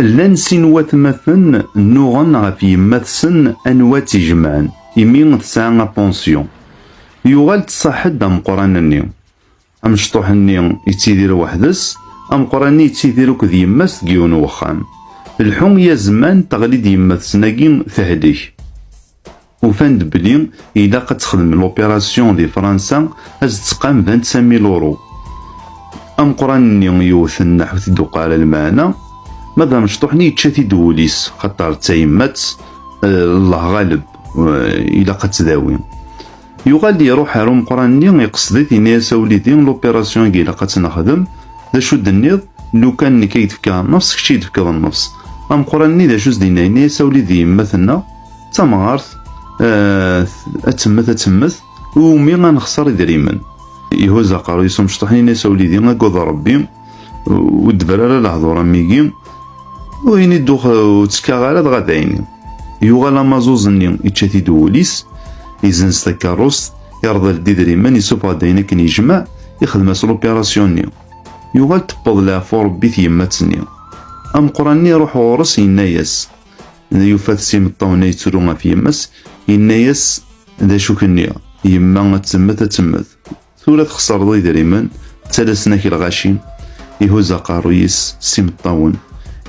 لان سين واتمثن نوغن غف يمثسن انوا تيجمعن يمين تسعى بونسيون يوغال تصاحد ام قران امشطوح يتيدير وحدس ام قران يتيدير كذ يماس ديون وخام الحوم يا زمان تغليد يماثسناكين ثهديك وفاند بلي إلا قد تخدم لوبيراسيون دي فرنسا هاز تقام 25,000 يورو ام قران يوثن نحو تدوق على المعنى ماذا مشطوحني يتشاتي دوليس خاطر تايمات الله غالب إلا قد تداوي يغال يروح هاروم قراني يقصدي تيني ساوليدين لوبيراسيون كي إلا قد نخدم دا شو دنيض لو كان كي يتفكا النفس كشي يتفكا النفس ام قراني دا شو دينا يني ساوليدي مثلنا تمغارث اتمث ومي غنخسر دريمن يهوز قارو يسوم شطحني ناس وليدي نقض ربي ودبر على الهضور ميكي وين يدوخ وتسكاغالا غادايني يوغالا مازوزني يتشاتي دوليس يزنس كاروس يرضى لدي دريمن يسوف غاداينا كان يجمع يخدم لوبيراسيون يوغال تبض لا فور بيت يماتسني ام قراني يروح ورس ينايس يوفات سيم الطاونة يتسرو في يمس ينايس ذا شو كنيا يما تتمت ثورة تخسر ضي دريمان تلسنا كي الغاشين يهوز قارويس سيم الطاون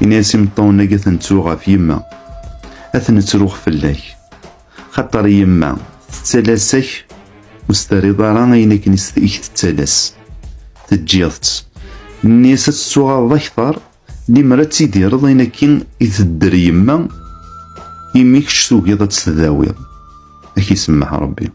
إني سيم الطاون نقاث نتسوغا في يما أثن تروخ في الله خاطر يما تتلاسك مستريضة راه ينك نستيك تتلاس تتجيضت الناس تسوغا ضيثار لي مرات تيدير ضينا كين يتدر يما يميك شتو كيضا تستداوي أكي سمح ربي.